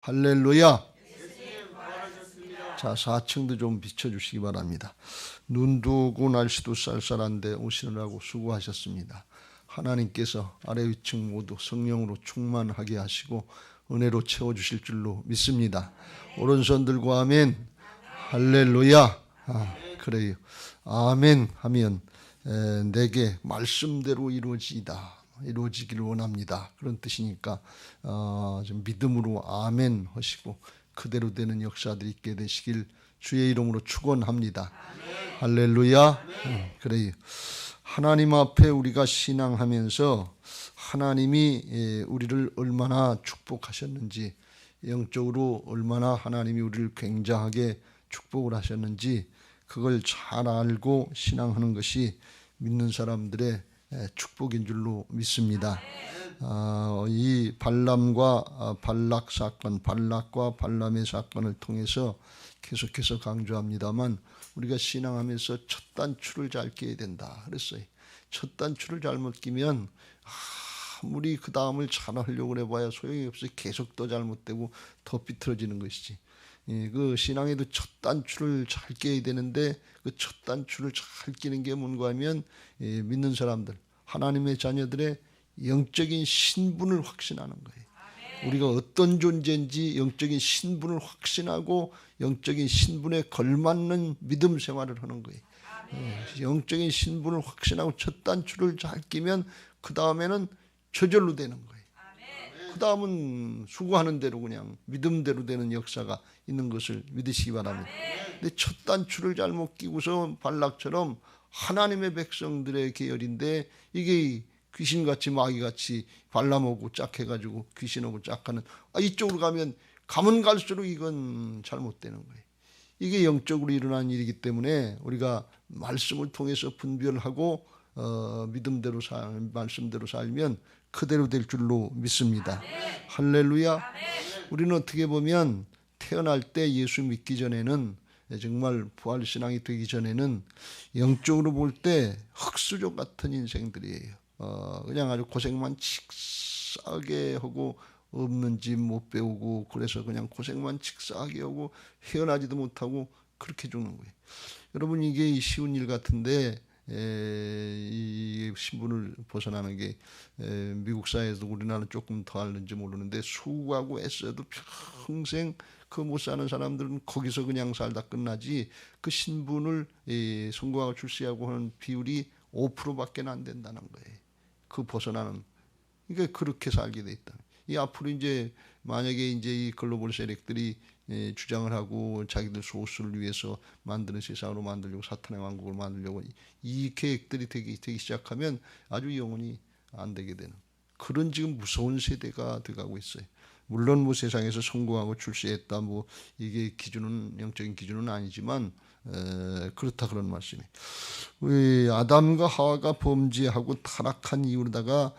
할렐루야. 자, 4층도 좀 비춰주시기 바랍니다. 눈도 오고 날씨도 쌀쌀한데 오시느라고 수고하셨습니다. 하나님께서 아래 위층 모두 성령으로 충만하게 하시고 은혜로 채워주실 줄로 믿습니다. 오른손 들고 아멘. 할렐루야. 그래요. 아멘 하면 내게 말씀대로 이루어지기를 원합니다. 그런 뜻이니까 좀 믿음으로 아멘 하시고 그대로 되는 역사들이 있게 되시길 주의 이름으로 축원합니다. 할렐루야. 그래요. 하나님 앞에 우리가 신앙하면서 하나님이 우리를 얼마나 축복하셨는지, 영적으로 얼마나 하나님이 우리를 굉장하게 축복을 하셨는지 그걸 잘 알고 신앙하는 것이 믿는 사람들의 축복인 줄로 믿습니다. 이 발람과 발락 사건, 발락과 발람의 사건을 통해서 계속해서 강조합니다만 우리가 신앙하면서 첫 단추를 잘 끼어야 된다 그랬어요. 첫 단추를 잘못 끼면 아무리 그 다음을 잘하려고 해봐야 소용이 없어요. 계속 더 잘못되고 더 삐뚤어지는 것이지. 그 신앙에도 첫 단추를 잘 끼어야 되는데 그 첫 단추를 잘 끼는 게 뭔가 하면 믿는 사람들, 하나님의 자녀들의 영적인 신분을 확신하는 거예요. 우리가 어떤 존재인지 영적인 신분을 확신하고 영적인 신분에 걸맞는 믿음 생활을 하는 거예요. 영적인 신분을 확신하고 첫 단추를 잘 끼면 그 다음에는 저절로 되는 거예요. 그 다음은 수고하는 대로 그냥 믿음대로 되는 역사가 있는 것을 믿으시기 바랍니다. 근데 첫 단추를 잘못 끼고서 발락처럼 하나님의 백성들의 계열인데 이게 귀신같이 마귀같이 발람하고 짝해가지고 귀신하고 짝하는 이쪽으로 가면 갈수록 이건 잘못되는 거예요. 이게 영적으로 일어난 일이기 때문에 우리가 말씀을 통해서 분별하고 믿음대로 말씀대로 살면 그대로 될 줄로 믿습니다. 아멘. 할렐루야. 아멘. 우리는 어떻게 보면 태어날 때 예수 믿기 전에는 정말 부활신앙이 되기 전에는 영적으로 볼 때 흙수저 같은 인생들이에요. 그냥 아주 고생만 칙싸게 하고 없는 집 못 배우고 그래서 그냥 고생만 칙싸게 하고 헤어나지도 못하고 그렇게 죽는 거예요. 여러분 이게 쉬운 일 같은데 이 신분을 벗어나는 게 미국 사회에서 우리나라는 조금 더 하는지 모르는데 수고하고 애써도 평생 그 못 사는 사람들은 거기서 그냥 살다 끝나지 그 신분을 성공하고 출세하고 하는 비율이 5%밖에 안 된다는 거예요. 그 벗어나는 그러니까 그렇게 살게 돼 있다. 이 앞으로 이제 만약에 이제 이 글로벌 세력들이 주장을 하고 자기들 소수를 위해서 만드는 세상으로 만들려고 사탄의 왕국을 만들려고 이 계획들이 되기 시작하면 아주 영원히 안 되게 되는 그런 지금 무서운 세대가 돼가고 있어요. 물론 뭐 세상에서 성공하고 출세했다 뭐 이게 기준은 영적인 기준은 아니지만 그렇다 그런 말씀이. 우리 아담과 하와가 범죄하고 타락한 이후로다가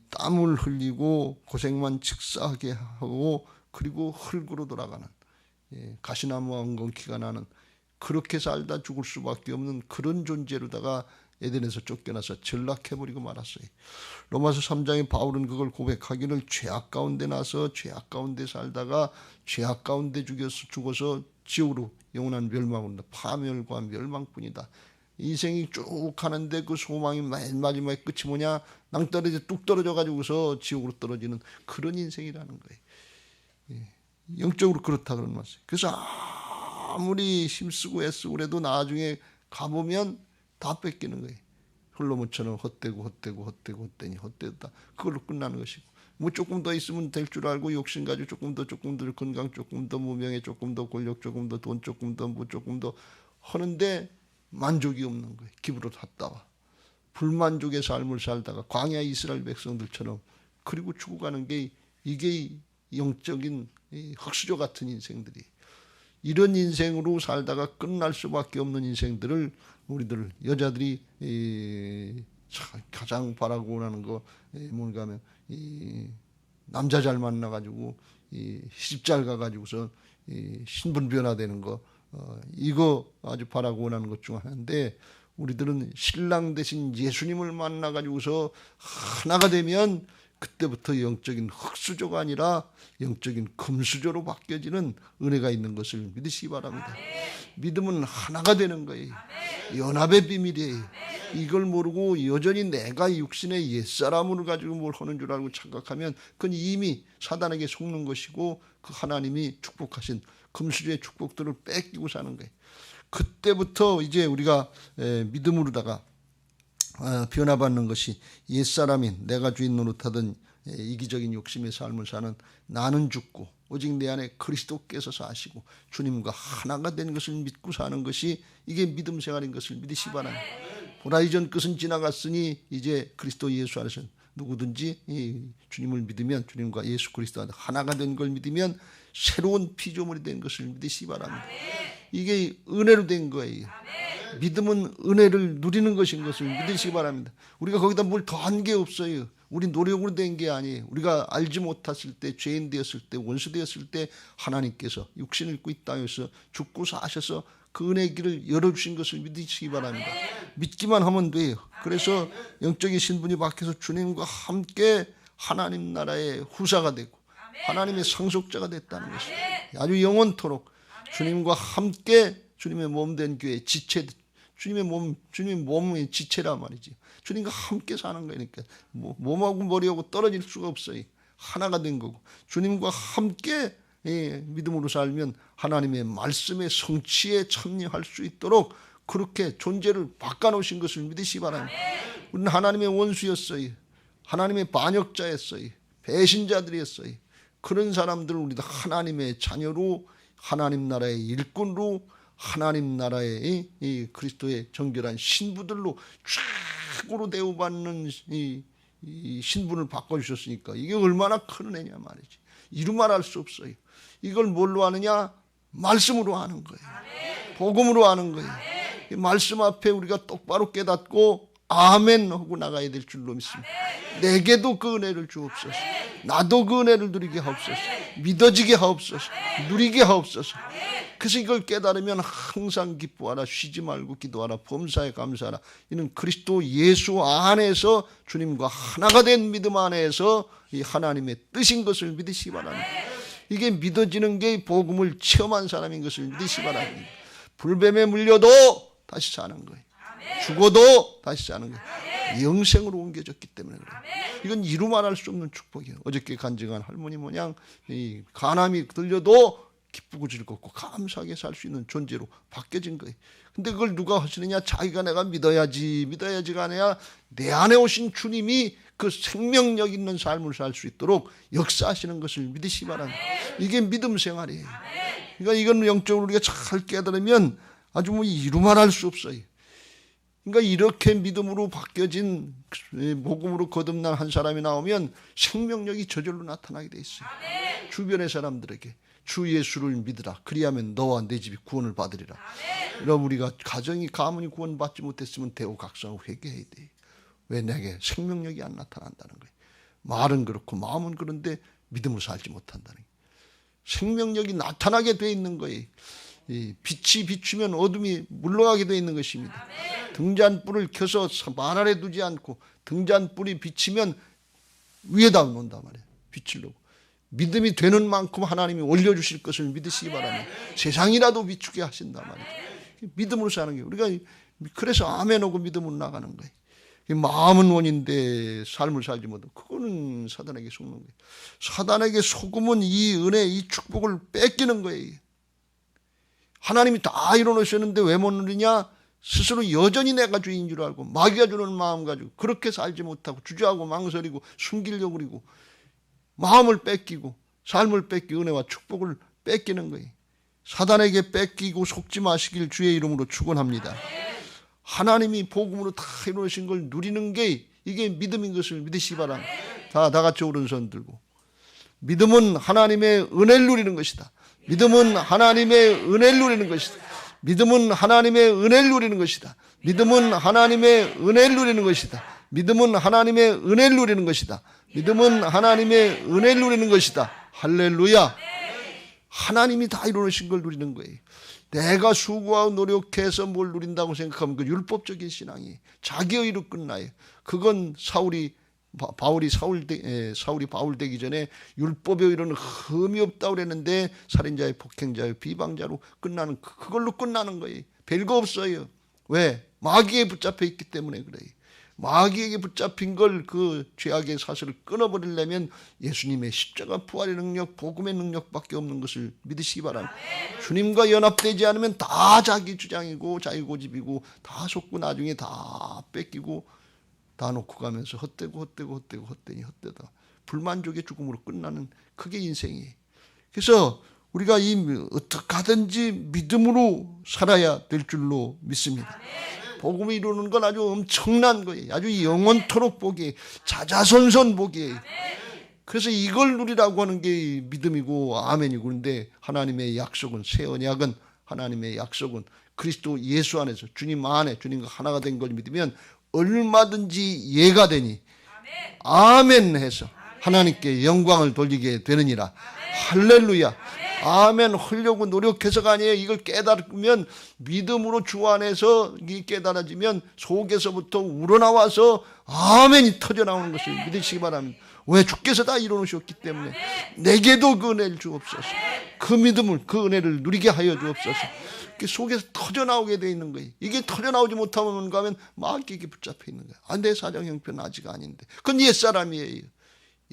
땀을 흘리고 고생만 칙사하게 하고 그리고 흙으로 돌아가는 가시나무 엉겅퀴가 나는 그렇게 살다 죽을 수밖에 없는 그런 존재로다가 에덴에서 쫓겨나서 전락해버리고 말았어요. 로마서 3장에 바울은 그걸 고백하기를 죄악 가운데 나서 죄악 가운데 살다가 죄악 가운데 죽어서 지옥으로 영원한 멸망으로 파멸과 멸망뿐이다. 인생이 쭉 가는데 그 소망이 맨 마지막에 끝이 뭐냐? 낭떠러지에 뚝 떨어져 가지고서 지옥으로 떨어지는 그런 인생이라는 거예요. 영적으로 그렇다 그런 말이에요. 그래서 아무리 힘쓰고 애쓰고 그래도 나중에 가보면 다 뺏기는 거예요. 홀로몬처럼 헛되니 헛되다. 그걸로 끝나는 것이고 뭐 조금 더 있으면 될 줄 알고 욕심 가지고 조금 더 건강 조금 더 무명에 조금 더 권력 조금 더 돈 조금 더 뭐 조금 더 하는데 만족이 없는 거예요. 기부로 탔다와 불만족의 삶을 살다가 광야 이스라엘 백성들처럼 그리고 죽어가는 게 이게 영적인 흙수저 같은 인생들이 이런 인생으로 살다가 끝날 수밖에 없는 인생들을 우리들 여자들이 가장 바라고 하는 거 뭔가 하면 남자 잘 만나가지고 시집 잘 가가지고서 신분 변화되는 거 이거 아주 바라고 원하는 것 중 하나인데 우리들은 신랑 대신 예수님을 만나가지고서 하나가 되면 그때부터 영적인 흙수저가 아니라 영적인 금수저로 바뀌어지는 은혜가 있는 것을 믿으시기 바랍니다. 믿음은 하나가 되는 거예요. 연합의 비밀이에요. 이걸 모르고 여전히 내가 육신의 옛사람을 가지고 뭘 하는 줄 알고 착각하면 그건 이미 사단에게 속는 것이고 그 하나님이 축복하신 금수저의 축복들을 뺏기고 사는 거예요. 그때부터 이제 우리가 믿음으로다가 변화받는 것이 옛사람인 내가 주인 노릇하던 이기적인 욕심의 삶을 사는 나는 죽고 오직 내 안에 그리스도께서 사시고 주님과 하나가 된 것을 믿고 사는 것이 이게 믿음 생활인 것을 믿으시기 바랍니다. 보라 이전 끝은 지나갔으니 이제 그리스도 예수 안에서 누구든지 주님을 믿으면 주님과 예수 그리스도 안에 하나가 된 걸 믿으면 새로운 피조물이 된 것을 믿으시기 바랍니다. 이게 은혜로 된 거예요. 믿음은 은혜를 누리는 것인 것을 믿으시기 바랍니다. 우리가 거기다 뭘 더한 게 없어요. 우리 노력으로 된 게 아니에요. 우리가 알지 못했을 때, 죄인 되었을 때, 원수 되었을 때 하나님께서 육신을 입고 이 땅에서 죽고 사셔서 그 은혜의 길을 열어주신 것을 믿으시기 바랍니다. 믿기만 하면 돼요. 그래서 영적인 신분이 바뀌어서 주님과 함께 하나님 나라의 후사가 되고 하나님의 상속자가 됐다는 것이에요. 아주 영원토록 주님과 함께 주님의 몸 된 교회 지체, 주님의 몸의 지체란 말이지. 주님과 함께 사는 거니까 몸하고 머리하고 떨어질 수가 없어요. 하나가 된 거고 주님과 함께 믿음으로 살면 하나님의 말씀의 성취에 참여할 수 있도록 그렇게 존재를 바꿔놓으신 것을 믿으시기 바랍니다. 우리는 하나님의 원수였어요. 하나님의 반역자였어요. 배신자들이었어요. 그런 사람들을 우리도 하나님의 자녀로 하나님 나라의 일꾼으로 하나님 나라의 이 그리스도의 정결한 신부들로 최고로 대우받는 이 신분을 바꿔주셨으니까 이게 얼마나 큰 은혜냐 말이지. 이루 말할 수 없어요. 이걸 뭘로 하느냐? 말씀으로 하는 거예요. 복음으로 하는 거예요. 이 말씀 앞에 우리가 똑바로 깨닫고 아멘 하고 나가야 될 줄로 믿습니다. 내게도 그 은혜를 주옵소서. 나도 그 은혜를 누리게 하옵소서. 믿어지게 하옵소서. 누리게 하옵소서. 그래서 이걸 깨달으면 항상 기뻐하라, 쉬지 말고 기도하라, 범사에 감사하라. 이는 그리스도 예수 안에서 주님과 하나가 된 믿음 안에서 이 하나님의 뜻인 것을 믿으시기 바랍니다. 이게 믿어지는 게 복음을 체험한 사람인 것을 믿으시기 바랍니다. 불뱀에 물려도 다시 사는 거예요. 죽어도 다시 사는 거예요. 영생으로 옮겨졌기 때문에 그래요. 이건 이루 말할 수 없는 축복이에요. 어저께 간증한 할머니 모양 이 간암이 들려도 기쁘고 즐겁고 감사하게 살 수 있는 존재로 바뀌어진 거예요. 근데 그걸 누가 하시느냐? 자기가 내가 믿어야지가 아니라 내 안에 오신 주님이 그 생명력 있는 삶을 살 수 있도록 역사하시는 것을 믿으시기 바랍니다. 이게 믿음 생활이에요. 그러니까 이건 영적으로 우리가 잘 깨달으면 아주 이루 말할 수 없어요. 그러니까 이렇게 믿음으로 바뀌어진 복음으로 거듭난 한 사람이 나오면 생명력이 저절로 나타나게 돼 있어요. 주변의 사람들에게 주 예수를 믿으라. 그리하면 너와 내 집이 구원을 받으리라. 여러분 우리가 가정이 가문이 구원받지 못했으면 대우각성하고 회개해야 돼. 왜 내게 생명력이 안 나타난다는 거예요. 말은 그렇고 마음은 그런데 믿음으로 살지 못한다는 거예요. 생명력이 나타나게 돼 있는 거예요. 이 빛이 비추면 어둠이 물러가게 돼 있는 것입니다. 등잔불을 켜서 말 아래 두지 않고 등잔불이 비치면 위에다 놓는단 말이에요. 빛을 놓고. 믿음이 되는 만큼 하나님이 올려주실 것을 믿으시기 바랍니다. 세상이라도 비추게 하신단 말이에요. 믿음으로 사는 게 우리가 그래서 아멘 하고 믿음으로 나가는 거예요. 마음은 원인데 삶을 살지 못하고 그거는 사단에게 속는 거예요. 사단에게 속으면 이 은혜, 이 축복을 뺏기는 거예요. 하나님이 다 이뤄놓으셨는데 왜 못 누리냐? 스스로 여전히 내가 주인 줄 알고 마귀가 주는 마음 가지고 그렇게 살지 못하고 주저하고 망설이고 숨기려고 그러고 마음을 뺏기고 삶을 뺏기고 은혜와 축복을 뺏기는 거예요. 사단에게 뺏기고 속지 마시길 주의 이름으로 축원합니다. 하나님이 복음으로 다 이루어진 걸 누리는 게 이게 믿음인 것을 믿으시기 바랍니다. 다 같이 오른손 들고 믿음은 하나님의 은혜를 누리는 것이다. 믿음은 하나님의 은혜를 누리는 것이다. 믿음은 하나님의 은혜를 누리는 것이다. 믿음은 하나님의 은혜를 누리는 것이다. 믿음은 하나님의 은혜를 누리는 것이다. 믿음은 하나님의 은혜를 누리는 것이다. 할렐루야. 하나님이 다 이루어진 걸 누리는 거예요. 내가 수고하고 노력해서 뭘 누린다고 생각하면 그 율법적인 신앙이 자기 의로 끝나요. 그건 사울이 사울이 바울 되기 전에 율법에 이르는 흠이 없다고 그랬는데 살인자의 폭행자의 비방자로 끝나는, 그걸로 끝나는 거예요. 별거 없어요. 왜? 마귀에 붙잡혀 있기 때문에 그래요. 마귀에게 붙잡힌 걸, 그 죄악의 사슬을 끊어버리려면 예수님의 십자가 부활의 능력, 복음의 능력밖에 없는 것을 믿으시기 바랍니다. 주님과 연합되지 않으면 다 자기 주장이고 자기 고집이고 다 속고 나중에 다 뺏기고 다 놓고 가면서 헛되니 헛되다 불만족의 죽음으로 끝나는, 그게 인생이에요. 그래서 우리가 어떻게 하든지 믿음으로 살아야 될 줄로 믿습니다. 복음을 이루는 건 아주 엄청난 거예요. 아주 영원토록 복이에요. 자자손손 복이에요. 그래서 이걸 누리라고 하는 게 믿음이고 아멘이고. 그런데 하나님의 약속은, 새 언약은, 하나님의 약속은 그리스도 예수 안에서 주님 안에 주님과 하나가 된 걸 믿으면 얼마든지 예가 되니 아멘 해서 하나님께 영광을 돌리게 되느니라. 할렐루야. 아멘. 하려고 노력해서가 아니에요. 이걸 깨달으면, 믿음으로 주 안에서 깨달아지면 속에서부터 우러나와서 아멘이 터져나오는 것을 믿으시기 바랍니다. 왜? 주께서 다 이루어놓으셨기 때문에. 내게도 그 은혜를 주옵소서. 그 믿음을, 그 은혜를 누리게 하여 주옵소서. 속에서 터져나오게 돼 있는 거예요. 이게 터져나오지 못하면 뭔가 하면 마귀에게 붙잡혀 있는 거예요. 내 사정 형편은 아직 아닌데. 그건 옛사람이에요.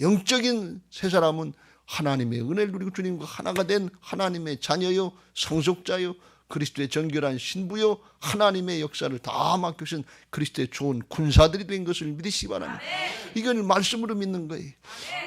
영적인 새 사람은 하나님의 은혜를 누리고 주님과 하나가 된 하나님의 자녀요, 상속자요, 그리스도의 정결한 신부요, 하나님의 역사를 다 맡기신 그리스도의 좋은 군사들이 된 것을 믿으시기 바랍니다. 이건 말씀으로 믿는 거예요.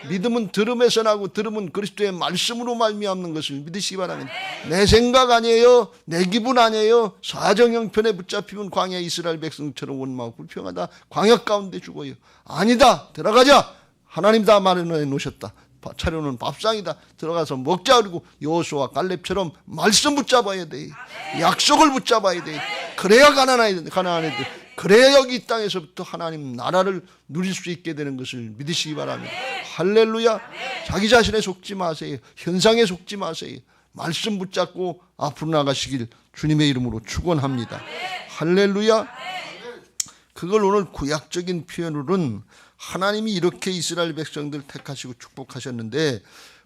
믿음은 들음에서 나고 들음은 그리스도의 말씀으로 말미암는 것을 믿으시기 바랍니다. 내 생각 아니에요, 내 기분 아니에요. 사정 형편에 붙잡히면 광야 이스라엘 백성처럼 원망하고 불평하다 광야 가운데 죽어요. 아니다, 들어가자. 하나님 다 마련해 놓으셨다. 차려놓은 밥상이다. 들어가서 먹자. 그리고 여호수아와 갈렙처럼 말씀 붙잡아야 돼. 약속을 붙잡아야 돼. 그래야 가나안 애들, 그래야 여기 이 땅에서부터 하나님 나라를 누릴 수 있게 되는 것을 믿으시기 바랍니다. 할렐루야. 자기 자신에 속지 마세요. 현상에 속지 마세요. 말씀 붙잡고 앞으로 나가시길 주님의 이름으로 축원합니다. 할렐루야. 그걸 오늘 구약적인 표현으로는 하나님이 이렇게 이스라엘 백성들을 택하시고 축복하셨는데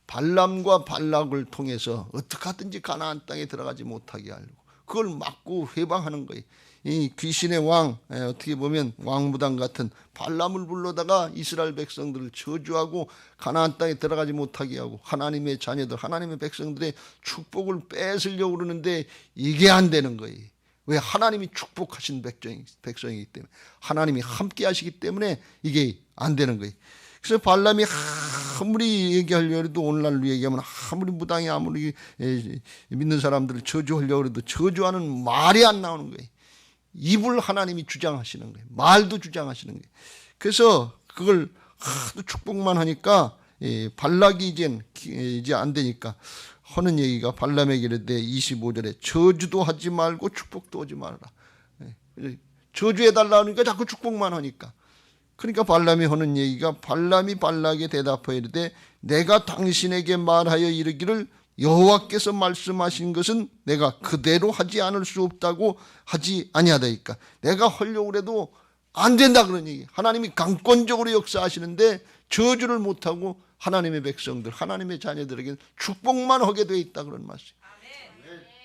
발람과 발락을 통해서 어떻게 하든지 가나안 땅에 들어가지 못하게 하려고 그걸 막고 회방하는 거예요. 이 귀신의 왕, 어떻게 보면 왕무당 같은 발람을 불러다가 이스라엘 백성들을 저주하고 가나안 땅에 들어가지 못하게 하고 하나님의 자녀들, 하나님의 백성들의 축복을 뺏으려고 그러는데 이게 안 되는 거예요. 왜? 하나님이 축복하신 백성이기 때문에, 하나님이 함께 하시기 때문에 이게 안 되는 거예요. 그래서 발람이 아무리 얘기하려고 해도, 오늘날로 얘기하면 아무리 무당이 아무리 믿는 사람들을 저주하려고 해도 저주하는 말이 안 나오는 거예요. 입을 하나님이 주장하시는 거예요. 말도 주장하시는 거예요. 그래서 그걸 하도 축복만 하니까 발락이 이제 안 되니까 하는 얘기가, 발람에게 이르되 25절에 저주도 하지 말고 축복도 하지 말아라. 저주해달라 하니까 자꾸 축복만 하니까. 그러니까 발람이 하는 얘기가, 발람이 발락에 대답하여 이르되 내가 당신에게 말하여 이르기를 여호와께서 말씀하신 것은 내가 그대로 하지 않을 수 없다고 하지 아니하다니까. 내가 하려고 해도 안 된다 그런 얘기. 하나님이 강권적으로 역사하시는데 저주를 못하고 하나님의 백성들, 하나님의 자녀들에게 축복만 하게 되어 있다 그런 말씀.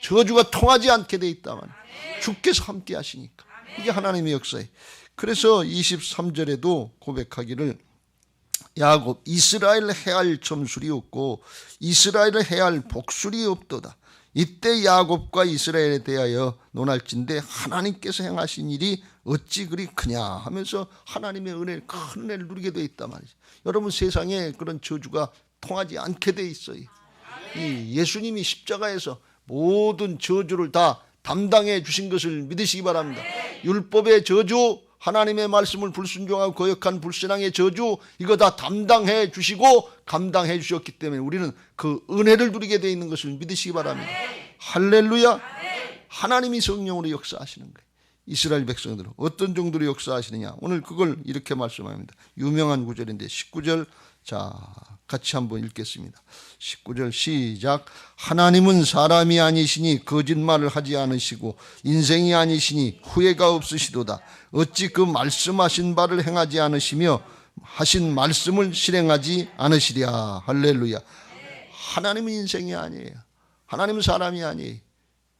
저주가 통하지 않게 되어 있다만 주께서 함께 하시니까. 이게 하나님의 역사예요. 그래서 23절에도 고백하기를 야곱 이스라엘 해할 점술이 없고 이스라엘을 해할 복술이 없도다. 이때 야곱과 이스라엘에 대하여 논할진대 하나님께서 행하신 일이 어찌 그리 크냐 하면서 하나님의 은혜, 큰 은혜를 누리게 되어 있단 말이죠. 여러분, 세상에 그런 저주가 통하지 않게 되어 있어요. 이 예수님이 십자가에서 모든 저주를 다 담당해 주신 것을 믿으시기 바랍니다. 율법의 저주, 하나님의 말씀을 불순종하고 거역한 불신앙의 저주, 이거 다 담당해 주시고 감당해 주셨기 때문에 우리는 그 은혜를 누리게 되어 있는 것을 믿으시기 바랍니다. 할렐루야. 하나님이 성령으로 역사하시는 거예요. 이스라엘 백성들은 어떤 정도로 역사하시느냐, 오늘 그걸 이렇게 말씀합니다. 유명한 구절인데 19절, 자 같이 한번 읽겠습니다. 19절 시작. 하나님은 사람이 아니시니 거짓말을 하지 않으시고 인생이 아니시니 후회가 없으시도다. 어찌 그 말씀하신 바를 행하지 않으시며 하신 말씀을 실행하지 않으시랴. 할렐루야. 하나님은 인생이 아니에요. 하나님은 사람이 아니에요.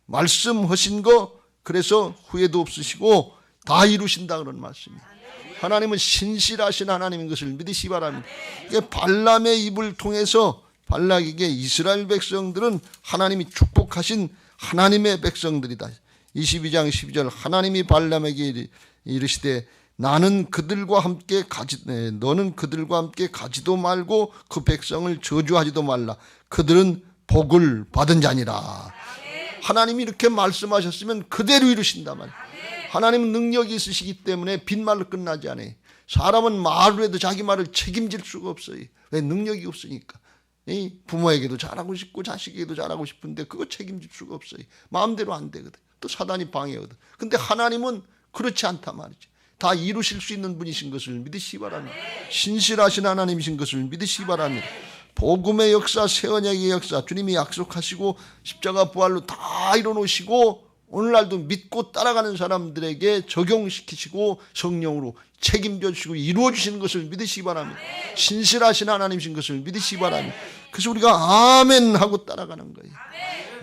말씀하신 거 그래서 후회도 없으시고 다 이루신다 그런 말씀이에요. 하나님은 신실하신 하나님인 것을 믿으시기 바랍니다. 발람의 입을 통해서 발락에게 이스라엘 백성들은 하나님이 축복하신 하나님의 백성들이다. 22장 12절 하나님이 발람에게 이르시되 너는 그들과 함께 가지도 말고 그 백성을 저주하지도 말라. 그들은 복을 받은 자니라. 하나님이 이렇게 말씀하셨으면 그대로 이루신단 말이에요. 하나님은 능력이 있으시기 때문에 빈말로 끝나지 않아요. 사람은 말을 해도 자기 말을 책임질 수가 없어요. 왜? 능력이 없으니까. 부모에게도 잘하고 싶고 자식에게도 잘하고 싶은데 그거 책임질 수가 없어요. 마음대로 안 되거든. 또 사단이 방해하거든. 근데 하나님은 그렇지 않단 말이죠. 다 이루실 수 있는 분이신 것을 믿으시기 바랍니다. 신실하신 하나님이신 것을 믿으시기 바랍니다. 복음의 역사, 새 언약의 역사, 주님이 약속하시고 십자가 부활로 다 이뤄놓으시고 오늘날도 믿고 따라가는 사람들에게 적용시키시고 성령으로 책임져 주시고 이루어 주시는 것을 믿으시기 바랍니다. 신실하신 하나님이신 것을 믿으시기 바랍니다. 그래서 우리가 아멘 하고 따라가는 거예요.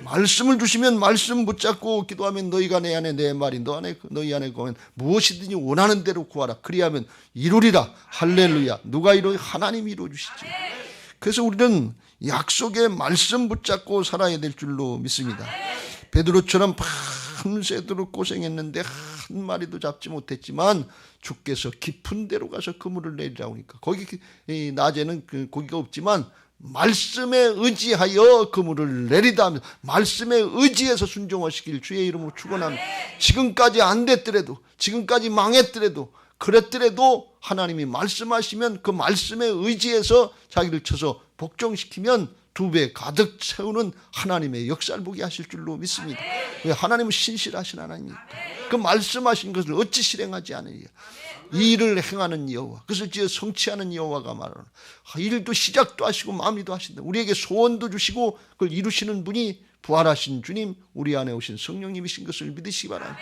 말씀을 주시면 말씀 붙잡고 기도하면 너희가 내 안에 내 말이 너희 안에 거면 무엇이든지 원하는 대로 구하라. 그리하면 이루리라. 할렐루야. 누가 이루어? 하나님이 이루어 주시죠. 그래서 우리는 약속의 말씀 붙잡고 살아야 될 줄로 믿습니다. 베드로처럼 밤새도록 고생했는데 한 마리도 잡지 못했지만 주께서 깊은 데로 가서 그물을 내리라고 하니까 거기 낮에는 고기가 없지만 말씀에 의지하여 그물을 내리다 하면서 말씀에 의지해서 순종하시길 주의 이름으로 축원합니다. 지금까지 안 됐더라도 지금까지 망했더라도 그랬더라도 하나님이 말씀하시면 그 말씀에 의지해서 자기를 쳐서 복종시키면 2배 가득 채우는 하나님의 역사를 보게 하실 줄로 믿습니다. 왜? 하나님은 신실하신 하나님이니까. 그 말씀하신 것을 어찌 실행하지 않으리요. 이 일을 행하는 여호와, 그것을 지어 성취하는 여호와가 말하는 일도 시작도 하시고 마무리도 하신다. 우리에게 소원도 주시고 그걸 이루시는 분이 부활하신 주님, 우리 안에 오신 성령님이신 것을 믿으시기 바랍니다.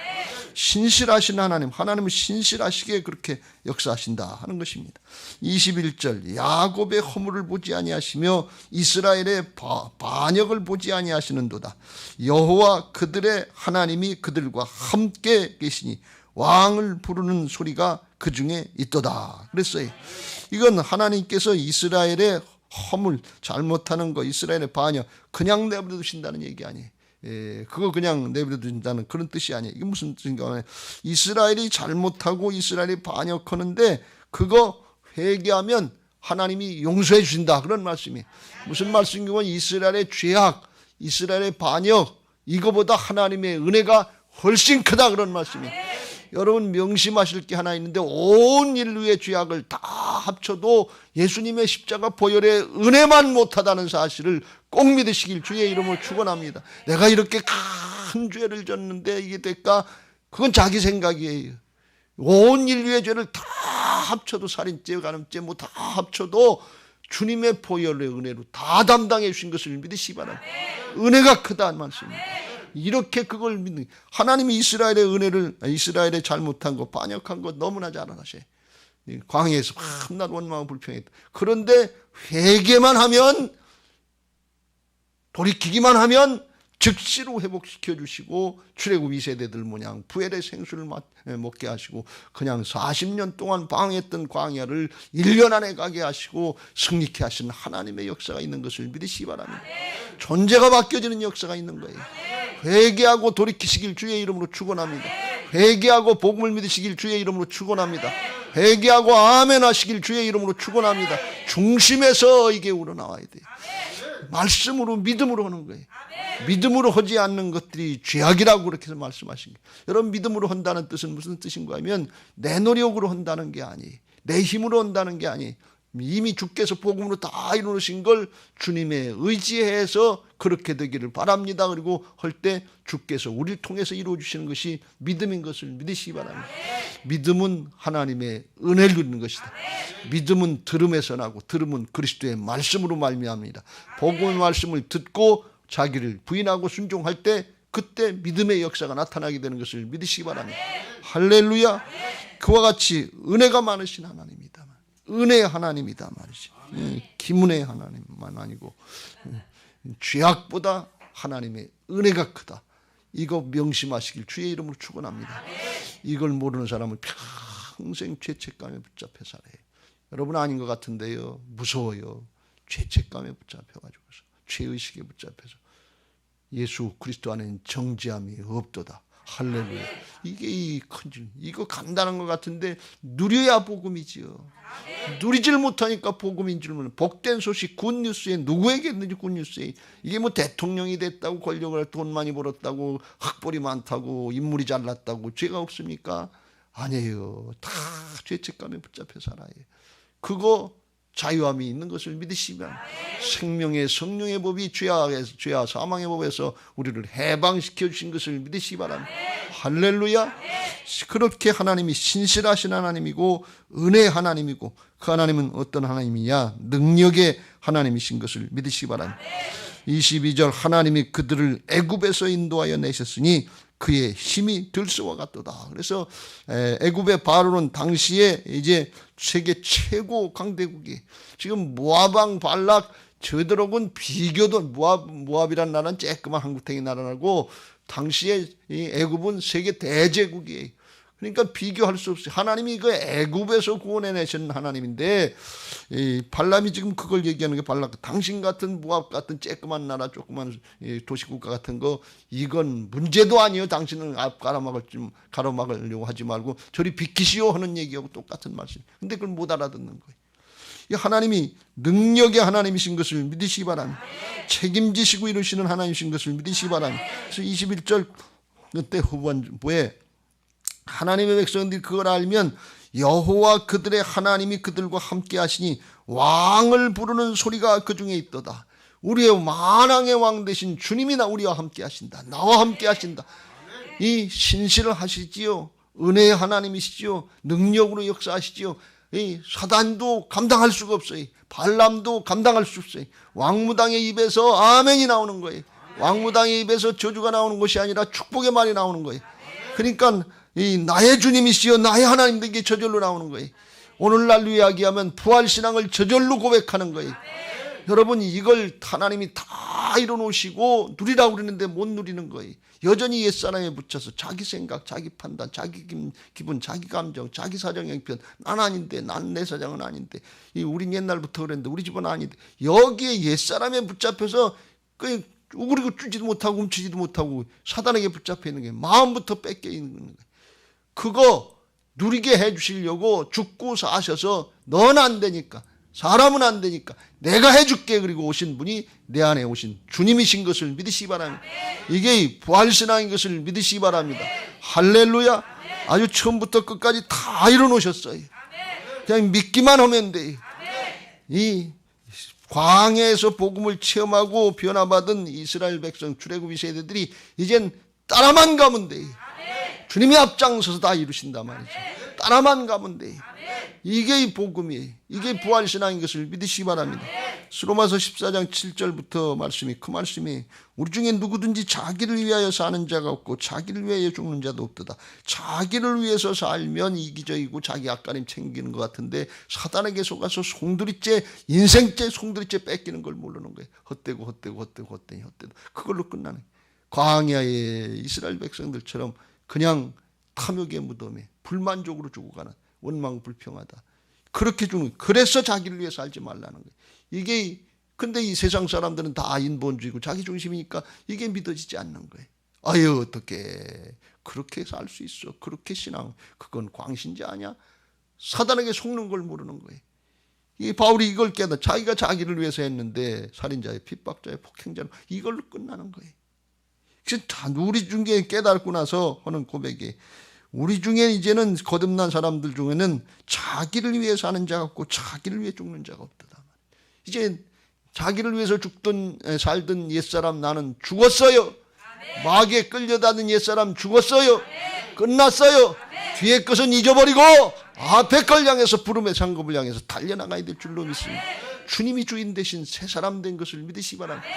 신실하신 하나님, 하나님은 신실하시게 그렇게 역사하신다 하는 것입니다. 21절 야곱의 허물을 보지 아니하시며 이스라엘의 반역을 보지 아니하시는도다. 여호와 그들의 하나님이 그들과 함께 계시니 왕을 부르는 소리가 그 중에 있도다 그랬어요. 이건 하나님께서 이스라엘의 허물, 잘못하는 거, 이스라엘의 반역 그냥 내버려 두신다는 얘기 아니에요. 그거 그냥 내버려 두신다는 그런 뜻이 아니에요. 이게 무슨 뜻인가 하면 이스라엘이 잘못하고 이스라엘이 반역하는데 그거 회개하면 하나님이 용서해 주신다 그런 말씀이에요. 무슨 말씀이냐면 이스라엘의 죄악, 이스라엘의 반역 이거보다 하나님의 은혜가 훨씬 크다 그런 말씀이에요. 여러분 명심하실 게 하나 있는데 온 인류의 죄악을 다 합쳐도 예수님의 십자가 보혈의 은혜만 못하다는 사실을 꼭 믿으시길 주의 이름으로 축원합니다. 내가 이렇게 큰 죄를 졌는데 이게 될까? 그건 자기 생각이에요. 온 인류의 죄를 다 합쳐도 살인죄, 간음죄 뭐 다 합쳐도 주님의 보혈의 은혜로 다 담당해 주신 것을 믿으시기 바랍니다. 은혜가 크다는 말씀입니다. 이렇게 그걸 믿는 하나님이 이스라엘의 은혜를 이스라엘의 잘못한 거 반역한 거 너무나 잘 아셔요. 광야에서 한낱 원망하고 불평했다. 그런데 회개만 하면 돌이키기만 하면 즉시로 회복시켜 주시고 출애굽 2세대들 모양 부엘의 생수를 먹게 하시고 그냥 40년 동안 방했던 광야를 1년 안에 가게 하시고 승리케 하신 하나님의 역사가 있는 것을 믿으시기 바랍니다. 존재가 바뀌어지는 역사가 있는 거예요. 회개하고 돌이키시길 주의 이름으로 축원합니다. 회개하고 복음을 믿으시길 주의 이름으로 축원합니다. 회개하고 아멘 하시길 주의 이름으로 축원합니다. 중심에서 이게 우러나와야 돼요. 말씀으로 믿음으로 하는 거예요. 믿음으로 하지 않는 것들이 죄악이라고 그렇게 해서 말씀하신 거예요. 여러분 믿음으로 한다는 뜻은 무슨 뜻인가 하면 내 노력으로 한다는 게 아니에요. 내 힘으로 한다는 게 아니에요. 이미 주께서 복음으로 다 이루신 걸 주님의 의지해서 그렇게 되기를 바랍니다. 그리고 할 때 주께서 우리를 통해서 이루어 주시는 것이 믿음인 것을 믿으시기 바랍니다. 믿음은 하나님의 은혜를 누리는 것이다. 믿음은 들음에서 나고 들음은 그리스도의 말씀으로 말미암니다. 복음의 말씀을 듣고 자기를 부인하고 순종할 때 그때 믿음의 역사가 나타나게 되는 것을 믿으시기 바랍니다. 할렐루야. 그와 같이 은혜가 많으신 하나님이다. 은혜의 하나님이다 말이지. 기문의 하나님만 아니고 죄악보다 하나님의 은혜가 크다. 이거 명심하시길 주의 이름으로 축원합니다. 이걸 모르는 사람은 평생 죄책감에 붙잡혀 살아요. 여러분 아닌 것 같은데요. 무서워요. 죄책감에 붙잡혀가지고서 죄의식에 붙잡혀서 예수 그리스도 안에는 정죄함이 없도다. 할렐루야. 이게 이 큰 이거 간단한 것 같은데 누려야 복음이지요. 누리질 못하니까 복음인 줄 모르는 복된 소식 굿뉴스에 누구에게 있는지 굿뉴스에 이게 뭐 대통령이 됐다고 권력을 돈 많이 벌었다고 학벌이 많다고 인물이 잘났다고 죄가 없습니까? 아니에요. 다 죄책감에 붙잡혀 살아요. 그거 자유함이 있는 것을 믿으시면 생명의 성령의 법이 죄와 사망의 법에서 우리를 해방시켜 주신 것을 믿으시기 바랍니다. 할렐루야. 그렇게 하나님이 신실하신 하나님이고 은혜의 하나님이고 그 하나님은 어떤 하나님이냐? 능력의 하나님이신 것을 믿으시기 바랍니다. 22절 하나님이 그들을 애굽에서 인도하여 내셨으니 그의 힘이 들소와 같도다. 그래서 애굽의 바로는 당시에 이제 세계 최고 강대국이 지금 모압왕 발락 저들하고는 비교도 모압이라는 나라는 쬐끄만 한국탱이 나라라고 당시에 이 애굽은 세계 대제국이에요. 그러니까 비교할 수 없어요. 하나님이 그 애굽에서 구원해내신 하나님인데 이 발람이 지금 그걸 얘기하는 게 발락 당신 같은 모압 같은 쬐끄만 나라 조그만 도시국가 같은 거 이건 문제도 아니에요. 당신은 앞 가로막으려고 하지 말고 저리 비키시오 하는 얘기하고 똑같은 말씀. 근데 그걸 못 알아듣는 거예요. 이 하나님이 능력의 하나님이신 것을 믿으시기 바랍니다. 책임지시고 이루시는 하나님이신 것을 믿으시기 바랍니다. 그래서 21절 그때 후반부에 하나님의 백성들이 그걸 알면 여호와 그들의 하나님이 그들과 함께 하시니 왕을 부르는 소리가 그 중에 있도다. 우리의 만왕의 왕 되신 주님이 우리와 함께 하신다. 나와 함께 하신다. 이 신실을 하시지요. 은혜의 하나님이시지요. 능력으로 역사하시지요. 이 사단도 감당할 수가 없어요. 발람도 감당할 수 없어요. 왕무당의 입에서 아멘이 나오는 거예요. 왕무당의 입에서 저주가 나오는 것이 아니라 축복의 말이 나오는 거예요. 그러니까 이 나의 주님이시여 나의 하나님 된 게 저절로 나오는 거예요. 오늘날 이야기하면 부활신앙을 저절로 고백하는 거예요. 여러분 이걸 하나님이 다 이뤄놓으시고 누리라고 그러는데 못 누리는 거예요. 여전히 옛사람에 붙여서 자기 생각, 자기 판단, 자기 기분, 자기 감정, 자기 사정 형편 난 아닌데 난 내 사정은 아닌데 우린 옛날부터 그랬는데 우리 집은 아닌데 여기에 옛사람에 붙잡혀서 우그리고 쭈지도 못하고 훔치지도 못하고 사단에게 붙잡혀 있는 게 마음부터 뺏겨 있는 거예요. 그거 누리게 해주시려고 죽고 사셔서 넌 안 되니까 사람은 안 되니까 내가 해줄게 그리고 오신 분이 내 안에 오신 주님이신 것을 믿으시기 바랍니다. 이게 부활신앙인 것을 믿으시기 바랍니다. 할렐루야. 아주 처음부터 끝까지 다 이뤄놓으셨어요. 그냥 믿기만 하면 돼요. 이 광야에서 복음을 체험하고 변화받은 이스라엘 백성 출애굽 세대들이 이젠 따라만 가면 돼요. 주님이 앞장서서 다 이루신단 말이죠. 따라만 가면 돼요. 이게 이 복음이에요. 이게 부활신앙인 것을 믿으시기 바랍니다. 로마서 14장 7절부터 말씀이 그 말씀이 우리 중에 누구든지 자기를 위하여 사는 자가 없고 자기를 위하여 죽는 자도 없도다. 자기를 위해서 살면 이기적이고 자기 앞가림 챙기는 것 같은데 사단에게 속아서 송두리째 인생째 송두리째 뺏기는 걸 모르는 거예요. 헛되고 그걸로 끝나는 거예요. 광야의 이스라엘 백성들처럼 그냥 탐욕의 무덤에 불만족으로 죽어가는 원망불평하다. 그렇게 죽는 그래서 자기를 위해 살지 말라는 거예요. 이게 근데 이 세상 사람들은 다 인본주의고 자기 중심이니까 이게 믿어지지 않는 거예요. 아유 어떻게 그렇게 살 수 있어. 그렇게 신앙 그건 광신지 아니야. 사단에게 속는 걸 모르는 거예요. 이 바울이 이걸 깨닫 자기가 자기를 위해서 했는데 살인자의 핍박자의 폭행자는 이걸로 끝나는 거예요. 다 우리 중에 깨닫고 나서 하는 고백이 우리 중에 이제는 거듭난 사람들 중에는 자기를 위해 사는 자가 없고 자기를 위해 죽는 자가 없다. 이제 자기를 위해서 죽던 살던 옛사람 나는 죽었어요. 마귀에 끌려다니는 옛사람 죽었어요. 끝났어요. 뒤에 것은 잊어버리고 앞에 걸 향해서 부름의 상급을 향해서 달려나가야 될 줄로 믿습니다. 주님이 주인 대신 새 사람 된 것을 믿으시기 바랍니다.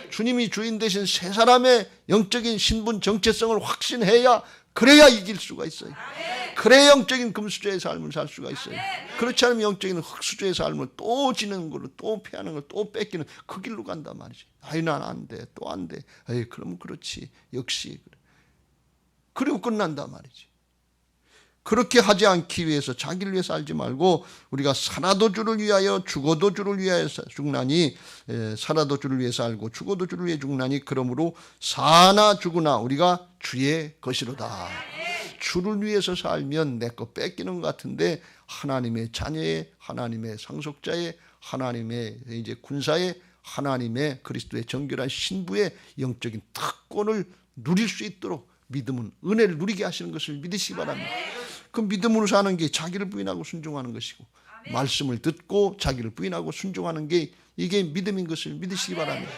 주님이 주인 대신 새 사람의 영적인 신분 정체성을 확신해야 그래야 이길 수가 있어요. 그래야 영적인 금수저의 삶을 살 수가 있어요. 그렇지 않으면 영적인 흙수저의 삶을 또 지는 걸로, 또 패하는 걸, 또 뺏기는 그 길로 간단 말이지. 아이, 난 안 돼, 또 안 돼. 에이, 그럼 그렇지. 역시 그래. 그리고 끝난단 말이지. 그렇게 하지 않기 위해서, 자기를 위해 살지 말고 우리가 살아도 주를 위하여 죽어도 주를 위하여 죽나니, 살아도 주를 위해 살고 죽어도 주를 위해 죽나니, 그러므로 사나 죽으나 우리가 주의 것이로다. 주를 위해서 살면 내 거 뺏기는 것 같은데, 하나님의 자녀의, 하나님의 상속자의, 하나님의 이제 군사의, 하나님의 그리스도의 정결한 신부의 영적인 특권을 누릴 수 있도록 믿음은 은혜를 누리게 하시는 것을 믿으시기 바랍니다. 그 믿음으로 사는 게 자기를 부인하고 순종하는 것이고, 말씀을 듣고 자기를 부인하고 순종하는 게 이게 믿음인 것을 믿으시기 바랍니다.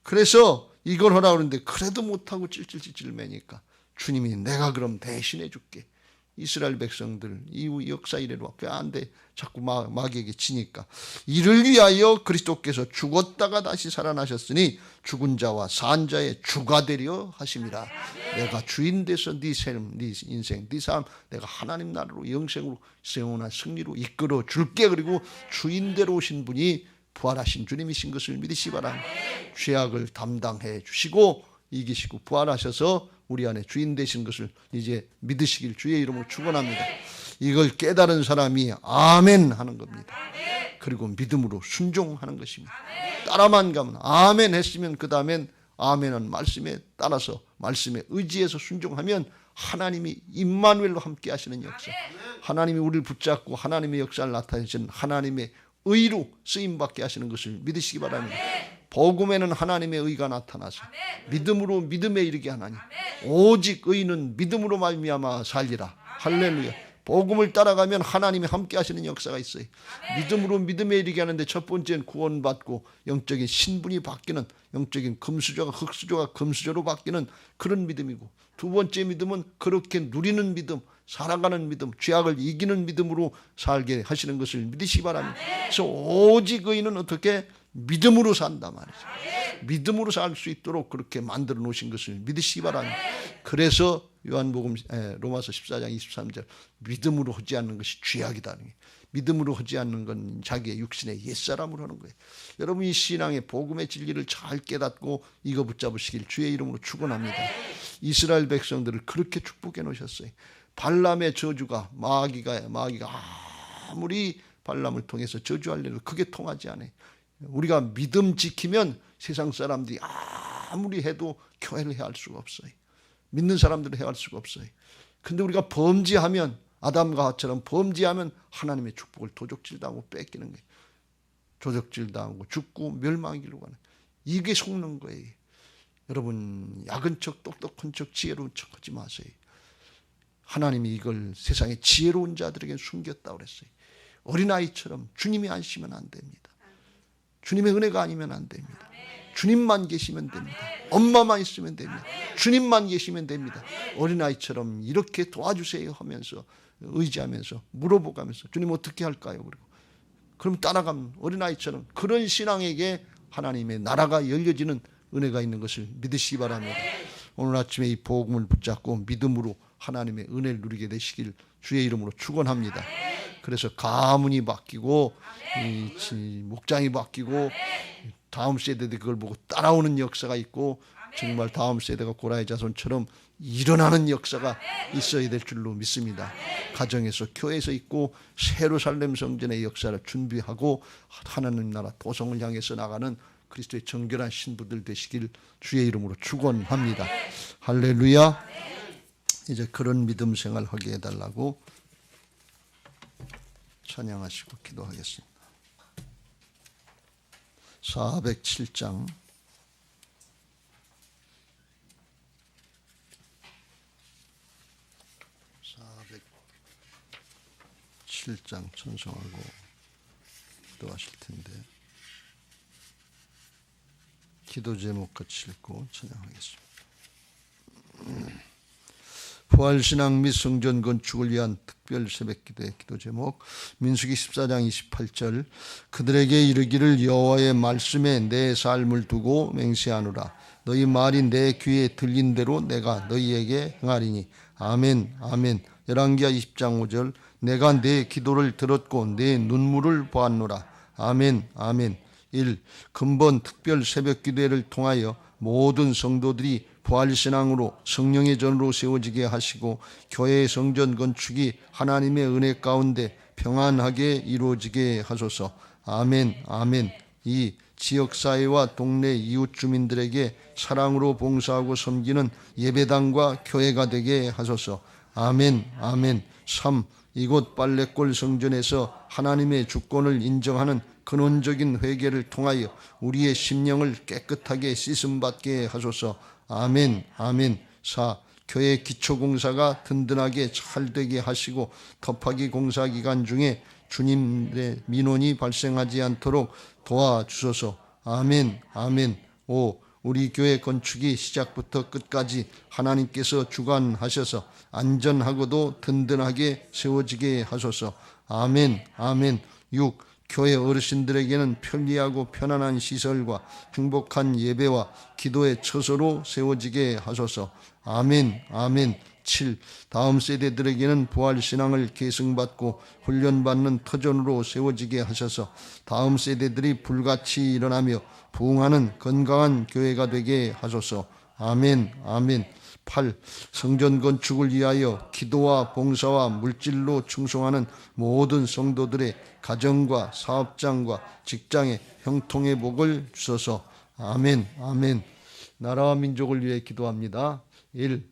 그래서 이걸 하라고 그러는데 그래도 못하고 찔찔찔찔 매니까 주님이 내가 그럼 대신해 줄게. 이스라엘 백성들 이 역사 이래로 안 돼. 자꾸 마귀에게 치니까, 이를 위하여 그리스도께서 죽었다가 다시 살아나셨으니 죽은 자와 산 자의 주가 되려 하심이라. 내가 주인 돼서 네 삶, 네 인생, 네 삶 내가 하나님 나라로 영생으로 영원한 승리로 이끌어 줄게. 그리고 주인대로 오신 분이 부활하신 주님이신 것을 믿으시기 바랍니다. 죄악을 담당해 주시고 이기시고 부활하셔서 우리 안에 주인 되신 것을 이제 믿으시길 주의 이름으로 축원합니다. 이걸 깨달은 사람이 아멘 하는 겁니다. 그리고 믿음으로 순종하는 것입니다. 따라만 가면 아멘 했으면 그 다음엔 아멘은 말씀에 따라서 말씀에 의지해서 순종하면 하나님이 임마누엘로 함께 하시는 역사, 하나님이 우리를 붙잡고 하나님의 역사를 나타내시는 하나님의 의로 쓰임받게 하시는 것을 믿으시기 바랍니다. 복음에는 하나님의 의가 나타나서 믿음으로 믿음에 이르게 하나니 오직 의는 믿음으로 말미암아 살리라. 할렐루야. 복음을 따라가면 하나님이 함께 하시는 역사가 있어요. 믿음으로 믿음에 이르게 하는데 첫 번째는 구원받고 영적인 신분이 바뀌는, 영적인 금수저가 흙수저가 금수저로 바뀌는 그런 믿음이고, 두 번째 믿음은 그렇게 누리는 믿음, 살아가는 믿음, 죄악을 이기는 믿음으로 살게 하시는 것을 믿으시기 바랍니다. 그래서 오직 의인은 어떻게 믿음으로 산다 말이죠. 믿음으로 살 수 있도록 그렇게 만들어 놓으신 것을 믿으시기 바랍니다. 그래서 요한복음 로마서 14장 23절 믿음으로 하지 않는 것이 죄악이다. 믿음으로 하지 않는 건 자기의 육신의 옛사람으로 하는 거예요. 여러분 이 신앙의 복음의 진리를 잘 깨닫고 이거 붙잡으시길 주의 이름으로 축원합니다. 이스라엘 백성들을 그렇게 축복해 놓으셨어요. 발람의 저주가 마귀가 아무리 발람을 통해서 저주하려고 그게 통하지 않아요. 우리가 믿음 지키면 세상 사람들이 아무리 해도 교회를 해할 수가 없어요. 믿는 사람들을 해할 수가 없어요. 근데 우리가 범죄하면, 아담과 하와처럼 범죄하면 하나님의 축복을 도적질당하고 뺏기는 거예요. 도적질당하고 죽고 멸망의 길로 가는, 이게 속는 거예요. 여러분 약은 척 똑똑한 척 지혜로운 척 하지 마세요. 하나님이 이걸 세상의 지혜로운 자들에게 숨겼다고 그랬어요. 어린아이처럼 주님이 아시면 안 됩니다. 주님의 은혜가 아니면 안 됩니다. 주님만 계시면 됩니다. 엄마만 있으면 됩니다. 주님만 계시면 됩니다. 어린아이처럼 이렇게 도와주세요 하면서 의지하면서 물어보면서 주님 어떻게 할까요? 그리고 그럼 따라가면 어린아이처럼 그런 신앙에게 하나님의 나라가 열려지는 은혜가 있는 것을 믿으시기 바랍니다. 오늘 아침에 이 복음을 붙잡고 믿음으로 하나님의 은혜를 누리게 되시길 주의 이름으로 축원합니다. 그래서 가문이 바뀌고 목장이 바뀌고 다음 세대들이 그걸 보고 따라오는 역사가 있고, 정말 다음 세대가 고라의 자손처럼 일어나는 역사가 있어야 될 줄로 믿습니다. 가정에서 교회에서 있고 예루살렘 성전의 역사를 준비하고 하나님 나라 도성을 향해서 나가는 그리스도의 정결한 신부들 되시길 주의 이름으로 축원합니다. 할렐루야. 이제 그런 믿음 생활 하게 해달라고 찬양하시고 기도하겠습니다. 407장 407장 찬송하고 기도하실 텐데 기도 제목 같이 읽고 찬양하겠습니다. 부활신앙 및 성전 건축을 위한 특별 새벽기도의 기도 제목 민수기 14장 28절 그들에게 이르기를 여호와의 말씀에 내 삶을 두고 맹세하노라. 너희 말이 내 귀에 들린 대로 내가 너희에게 행하리니. 아멘 아멘. 열왕기하 20장 5절 내가 내 기도를 들었고 내 눈물을 보았노라. 아멘 아멘. 1. 근본 특별 새벽기도회를 통하여 모든 성도들이 부활신앙으로 성령의 전으로 세워지게 하시고 교회의 성전 건축이 하나님의 은혜 가운데 평안하게 이루어지게 하소서. 아멘 아멘. 2. 지역사회와 동네 이웃 주민들에게 사랑으로 봉사하고 섬기는 예배당과 교회가 되게 하소서. 아멘 아멘. 3. 이곳 빨래골 성전에서 하나님의 주권을 인정하는 근원적인 회개를 통하여 우리의 심령을 깨끗하게 씻음받게 하소서. 아멘 아멘. 4. 교회 기초공사가 든든하게 잘 되게 하시고 덮하기 공사 기간 중에 주님의 민원이 발생하지 않도록 도와주소서. 아멘 아멘. 5. 우리 교회 건축이 시작부터 끝까지 하나님께서 주관하셔서 안전하고도 든든하게 세워지게 하소서. 아멘 아멘. 6. 교회 어르신들에게는 편리하고 편안한 시설과 행복한 예배와 기도의 처소로 세워지게 하소서. 아멘 아멘. 7. 다음 세대들에게는 부활신앙을 계승받고 훈련받는 터전으로 세워지게 하셔서 다음 세대들이 불같이 일어나며 부흥하는 건강한 교회가 되게 하소서. 아멘 아멘. 8. 성전 건축을 위하여 기도와 봉사와 물질로 충성하는 모든 성도들의 가정과 사업장과 직장의 형통의 복을 주소서. 아멘 아멘. 나라와 민족을 위해 기도합니다. 1.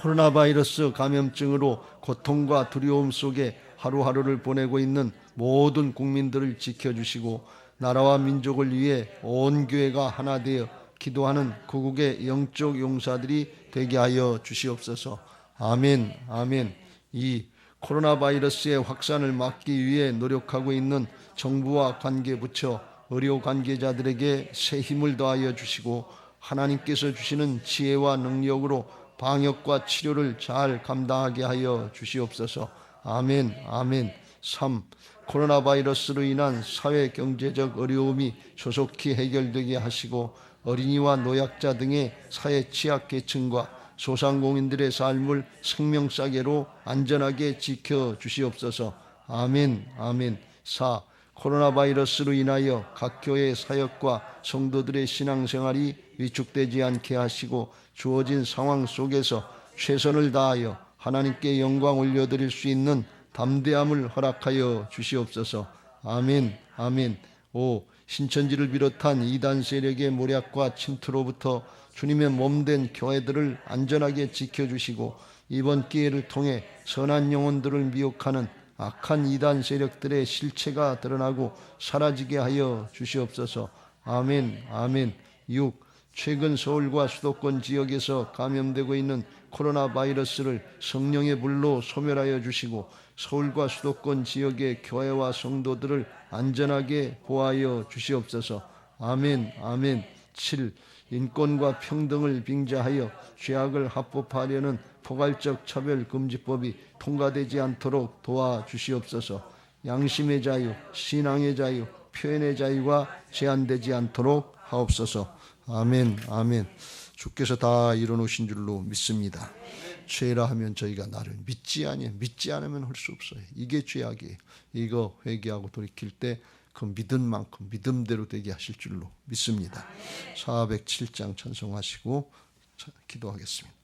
코로나 바이러스 감염증으로 고통과 두려움 속에 하루하루를 보내고 있는 모든 국민들을 지켜주시고 나라와 민족을 위해 온 교회가 하나 되어 기도하는 구국의 영적 용사들이 되게 하여 주시옵소서. 아멘 아멘. 2. 코로나 바이러스의 확산을 막기 위해 노력하고 있는 정부와 관계부처, 의료 관계자들에게 새 힘을 더하여 주시고 하나님께서 주시는 지혜와 능력으로 방역과 치료를 잘 감당하게 하여 주시옵소서. 아멘 아멘. 3. 코로나 바이러스로 인한 사회 경제적 어려움이 조속히 해결되게 하시고 어린이와 노약자 등의 사회 취약계층과 소상공인들의 삶을 생명싸개로 안전하게 지켜주시옵소서. 아멘 아멘. 4. 코로나 바이러스로 인하여 각 교회 사역과 성도들의 신앙생활이 위축되지 않게 하시고 주어진 상황 속에서 최선을 다하여 하나님께 영광 올려드릴 수 있는 담대함을 허락하여 주시옵소서. 아멘 아멘. 5. 신천지를 비롯한 이단 세력의 모략과 침투로부터 주님의 몸된 교회들을 안전하게 지켜주시고 이번 기회를 통해 선한 영혼들을 미혹하는 악한 이단 세력들의 실체가 드러나고 사라지게 하여 주시옵소서. 아멘 아멘. 6. 최근 서울과 수도권 지역에서 감염되고 있는 코로나 바이러스를 성령의 불로 소멸하여 주시고 서울과 수도권 지역의 교회와 성도들을 안전하게 보호하여 주시옵소서. 아멘 아멘. 7. 인권과 평등을 빙자하여 죄악을 합법화하려는 포괄적 차별금지법이 통과되지 않도록 도와주시옵소서. 양심의 자유, 신앙의 자유, 표현의 자유가 제한되지 않도록 하옵소서. 아멘 아멘. 주께서 다 이뤄놓으신 줄로 믿습니다. 죄라 하면 저희가 나를 믿지 않으면 할 수 없어요. 이게 죄악이에요. 이거 회개하고 돌이킬 때 그 믿은 만큼 믿음대로 되게 하실 줄로 믿습니다. 407장 찬송하시고 기도하겠습니다.